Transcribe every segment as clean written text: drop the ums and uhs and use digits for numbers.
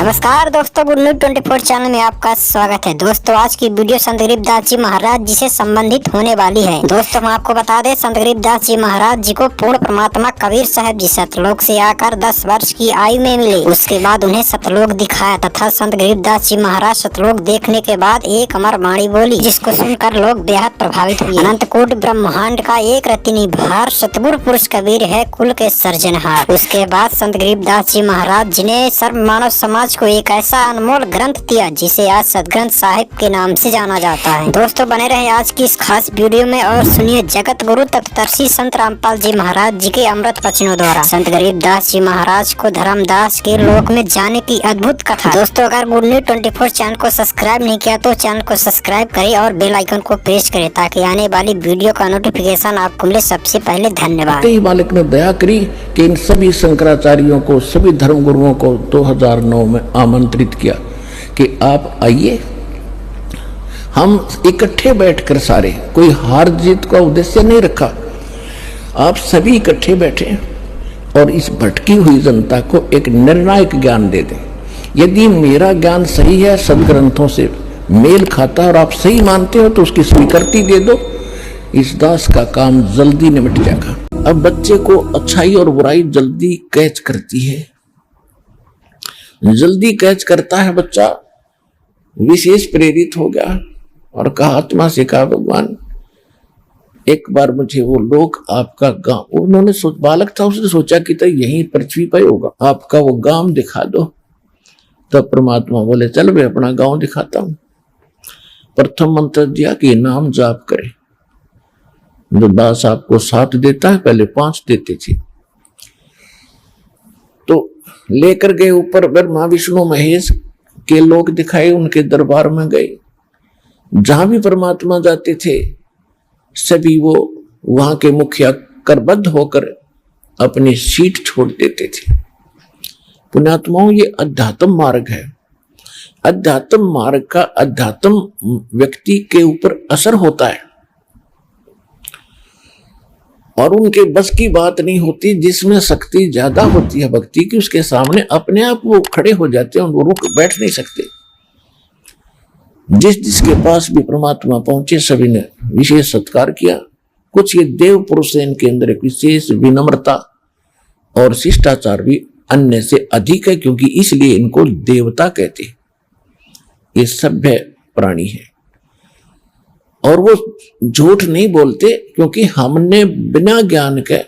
नमस्कार दोस्तों, good news 24 channel में आपका स्वागत है। दोस्तों आज की वीडियो संत गरीबदास जी महाराज जी से संबंधित होने वाली है। दोस्तों हम आपको बता दें, संत गरीबदास जी महाराज जी को पूर्ण परमात्मा कबीर साहब जी सतलोक से आकर 10 वर्ष की आयु में मिले। उसके बाद उन्हें सतलोक दिखाया तथा संत गरीबदास जी महाराज सतलोक देखने के बाद एक अमर वाणी बोली, जिसको सुनकर लोग बेहद प्रभावित हुए। अनंत कोटि ब्रह्मांड का एक रत्नी भार सतगुरु पुरुष कबीर है कुल के सर्जनहार। उसके बाद संत गरीबदास जी महाराज जी ने सर्व मानव समाज को एक ऐसा अनमोल ग्रंथ दिया जिसे आज सदग्रंथ साहिब के नाम से जाना जाता है। दोस्तों बने रहे आज की इस खास वीडियो में और सुनिए जगत गुरु तत्वदर्शी संत रामपाल जी महाराज जी के अमृत वचनों द्वारा संत गरीबदास जी महाराज को धर्मदास के लोक में जाने की अद्भुत कथा। दोस्तों अगर गुड न्यूज 24 चैनल को सब्सक्राइब नहीं किया तो चैनल को सब्सक्राइब करें और बेल आइकन को प्रेस करें ताकि आने वाली वीडियो का नोटिफिकेशन आपको मिले सबसे पहले। धन्यवाद। मालिक ने दया करी कि इन सभी शंकराचार्यों को, सभी धर्म गुरुओं को 2009 में आमंत्रित किया कि आप आइए, हम इकट्ठे बैठकर सारे, कोई हार जीत का उद्देश्य नहीं रखा, आप सभी इकट्ठे बैठे और इस भटकी हुई जनता को एक निर्णायक ज्ञान दे दें। यदि मेरा ज्ञान सही है, सदग्रंथों से मेल खाता और आप सही मानते हो तो उसकी स्वीकृति दे दो, इस दास का काम जल्दी निपट जाएगा। अब बच्चे को अच्छाई और बुराई जल्दी कैच करती है, जल्दी कैच करता है बच्चा, विशेष प्रेरित हो गया और कहा, आत्मा से कहा, भगवान एक बार मुझे वो लोग आपका गांव, उन्होंने बालक था, उसने सोचा कि तो यहीं पृथ्वी पर होगा, आपका वो गांव दिखा दो। तब परमात्मा बोले, चल मैं अपना गांव दिखाता हूं। प्रथम मंत्र दिया कि नाम जाप करे। जो दास आपको 7 देता है, पहले 5 देते थे, तो लेकर गए ऊपर ब्रह्मा विष्णु महेश के लोग दिखाए, उनके दरबार में गए। जहां भी परमात्मा जाते थे सभी वो वहां के मुखिया करबद्ध होकर अपनी सीट छोड़ देते थे। पुण्यात्माओं, ये अध्यात्म मार्ग है। अध्यात्म मार्ग का अध्यात्म व्यक्ति के ऊपर असर होता है और उनके बस की बात नहीं होती। जिसमें शक्ति ज्यादा होती है भक्ति की, उसके सामने अपने आप वो खड़े हो जाते हैं, वो रुक बैठ नहीं सकते। जिसके पास भी परमात्मा पहुंचे सभी ने विशेष सत्कार किया। कुछ ये देव पुरुष है, इनके अंदर एक विशेष विनम्रता और शिष्टाचार भी अन्य से अधिक है, क्योंकि इसलिए इनको देवता कहते हैं। ये सभ्य प्राणी है और वो झूठ नहीं बोलते, क्योंकि हमने बिना ज्ञान के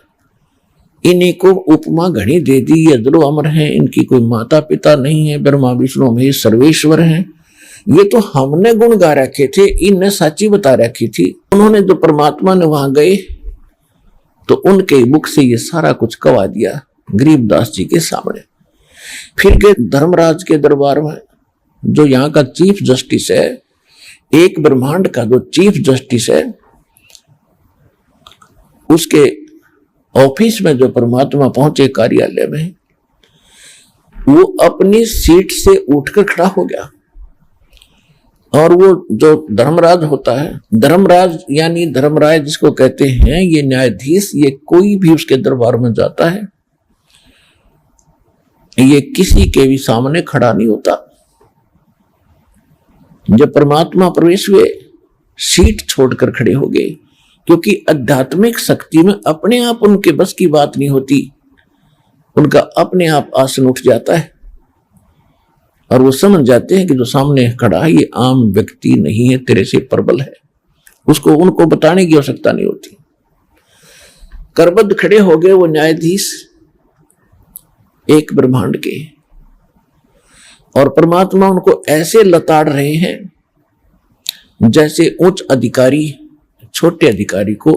इन्हीं को उपमा घड़ी दे दी। ये अजरो अमर हैं, इनकी कोई माता पिता नहीं है, ब्रह्मा विष्णु महेश सर्वेश्वर हैं। ये तो हमने गुण गा रखे थे, इनने साची बता रखी थी। उन्होंने जो परमात्मा ने वहां गए तो उनके मुख से ये सारा कुछ कवा दिया गरीबदास जी के सामने। फिर गए धर्मराज के दरबार में, जो यहाँ का चीफ जस्टिस है, एक ब्रह्मांड का जो चीफ जस्टिस है, उसके ऑफिस में जो परमात्मा पहुंचे कार्यालय में, वो अपनी सीट से उठकर खड़ा हो गया। और वो जो धर्मराज होता है, धर्मराज यानी धर्मराय जिसको कहते हैं, ये न्यायाधीश, ये कोई भी उसके दरबार में जाता है, ये किसी के भी सामने खड़ा नहीं होता। जब परमात्मा प्रवेश हुए, सीट छोड़कर खड़े हो गए, क्योंकि आध्यात्मिक शक्ति में अपने आप उनके बस की बात नहीं होती, उनका अपने आप आसन उठ जाता है और वो समझ जाते हैं कि जो सामने खड़ा है ये आम व्यक्ति नहीं है, तेरे से प्रबल है। उसको उनको बताने की आवश्यकता नहीं होती। करबद्ध खड़े हो गए वो न्यायाधीश एक ब्रह्मांड के, और परमात्मा उनको ऐसे लताड़ रहे हैं जैसे उच्च अधिकारी छोटे अधिकारी को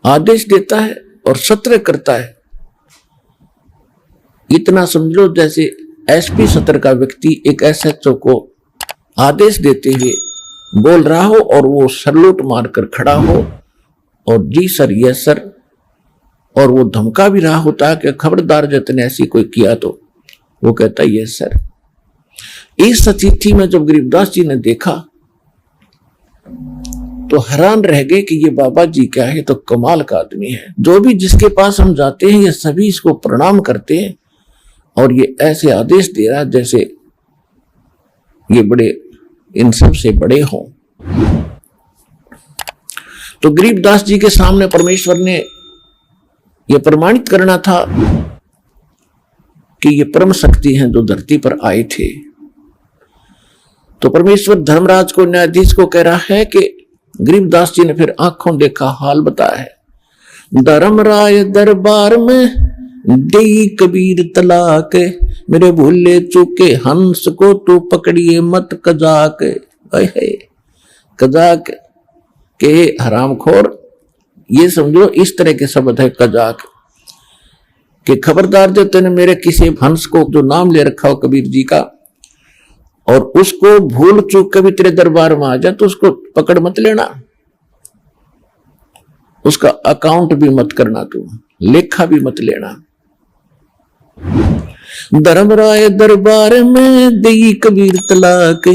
आदेश देता है और सत्र करता है। इतना समझ लो जैसे एसपी सत्र का व्यक्ति एक एसएचओ को आदेश देते हुए बोल रहा हो और वो सलूट मारकर खड़ा हो और जी सर, यस सर, और वो धमका भी रहा होता है कि खबरदार जतने ऐसी कोई किया तो वो कहता है यस सर। इस स्थिति में जब गरीबदास जी ने देखा तो हैरान रह गए कि ये बाबा जी क्या है, तो कमाल का आदमी है। जो भी जिसके पास हम जाते हैं ये सभी इसको प्रणाम करते हैं और ये ऐसे आदेश दे रहा जैसे ये बड़े इन सब से बड़े हों। तो गरीबदास जी के सामने परमेश्वर ने यह प्रमाणित करना था कि ये परम शक्ति हैं जो धरती पर आए थे। तो परमेश्वर धर्मराज को, न्यायाधीश को कह रहा है कि गरीबदास जी ने फिर आंखों देखा हाल बताया है। धर्मराय दरबार में दई कबीर तलाक, मेरे भूले चूके हंस को तू पकड़िए मत कजाक। कजाक के हरामखोर, ये समझो इस तरह के शब्द है कजाक कि खबरदार जो तेने मेरे किसी हंस को जो नाम ले रखा हो कबीर जी का, और उसको भूल चूक कभी तेरे दरबार में आ जाए तो उसको पकड़ मत लेना, उसका अकाउंट भी मत करना, तू लेखा भी मत लेना। धर्मराय दरबार में दई कबीर तलाक,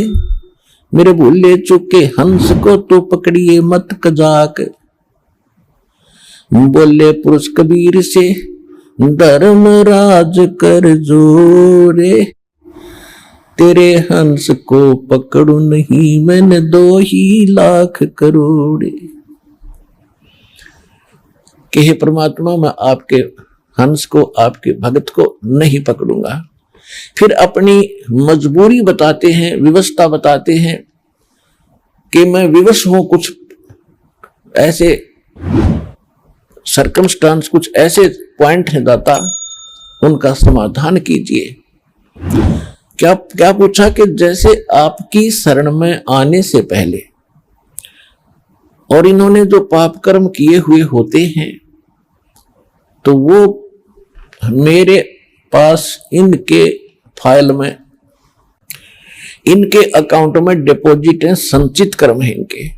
मेरे भूले चूके हंस को तू पकड़िए मत कजाक। बोले पुरुष कबीर से धर्मराज कर जोरे, तेरे हंस को पकड़ू नहीं मैंने 2 ही लाख करोड़े। कि हे परमात्मा, मैं आपके हंस को, आपके भगत को नहीं पकड़ूंगा। फिर अपनी मजबूरी बताते हैं, विवशता बताते हैं कि मैं विवश हूं, कुछ ऐसे सर्कमस्टांस, कुछ ऐसे पॉइंट है दाता, उनका समाधान कीजिए। क्या क्या पूछा कि जैसे आपकी शरण में आने से पहले और इन्होंने जो पाप कर्म किए हुए होते हैं तो वो मेरे पास इनके फाइल में, इनके अकाउंट में डिपॉजिट है, संचित कर्म है इनके,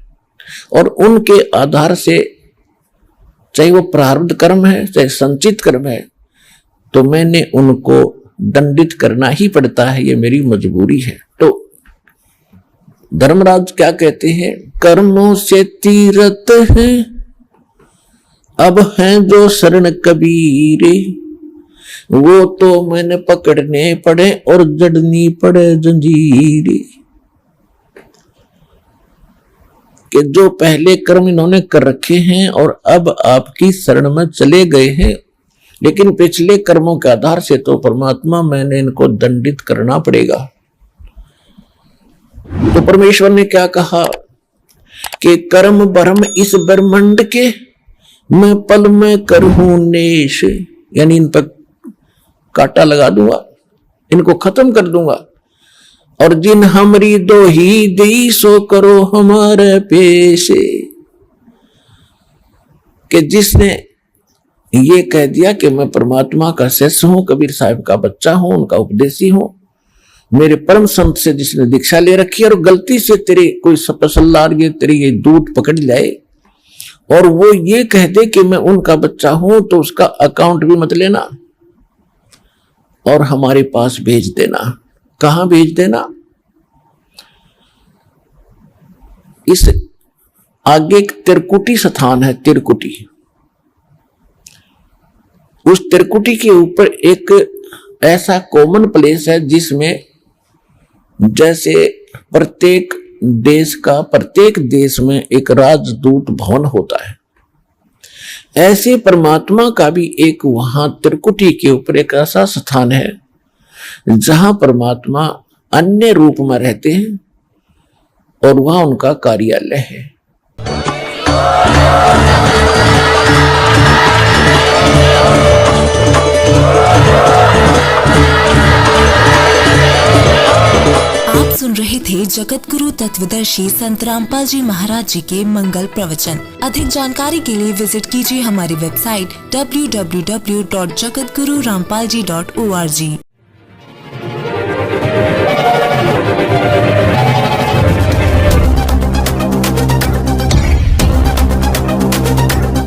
और उनके आधार से चाहे वो प्रारब्ध कर्म है चाहे संचित कर्म है, तो मैंने उनको दंडित करना ही पड़ता है, ये मेरी मजबूरी है। तो धर्मराज क्या कहते हैं, कर्मों से तीरथ है अब हैं जो शरण कबीरे, वो तो मैंने पकड़ने पड़े और जड़नी पड़े जंजीरे। कि जो पहले कर्म इन्होंने कर रखे हैं और अब आपकी शरण में चले गए हैं, लेकिन पिछले कर्मों के आधार से तो परमात्मा मैंने इनको दंडित करना पड़ेगा। तो परमेश्वर ने क्या कहा कि कर्म भरम इस ब्रह्मांड के मैं पल में करहूं नेश, यानी इन पर कांटा लगा दूंगा, इनको खत्म कर दूंगा। और जिन हमरी दो ही दी सो करो हमारे पेशे, कि जिसने ये कह दिया कि मैं परमात्मा का शिष्य हूं, कबीर साहब का बच्चा हूं, उनका उपदेशी हूं, मेरे परम संत से जिसने दीक्षा ले रखी है, और गलती से तेरे कोई सपसल्लार ये तेरी ये दूध पकड़ जाए और वो ये कह दे कि मैं उनका बच्चा हूं, तो उसका अकाउंट भी मत लेना और हमारे पास भेज देना। कहां भेज देना? इस आगे एक तिरकुटी स्थान है, तिरकुटी। उस तिरकुटी के ऊपर एक ऐसा कॉमन प्लेस है जिसमें जैसे प्रत्येक देश में एक राजदूत भवन होता है, ऐसे परमात्मा का भी एक वहां त्रिकुटी के ऊपर एक ऐसा स्थान है जहां परमात्मा अन्य रूप में रहते हैं और वहां उनका कार्यालय है। आप सुन रहे थे जगत गुरु तत्वदर्शी संत रामपाल जी महाराज जी के मंगल प्रवचन। अधिक जानकारी के लिए विजिट कीजिए हमारी वेबसाइट www.jagatgururampalji.org।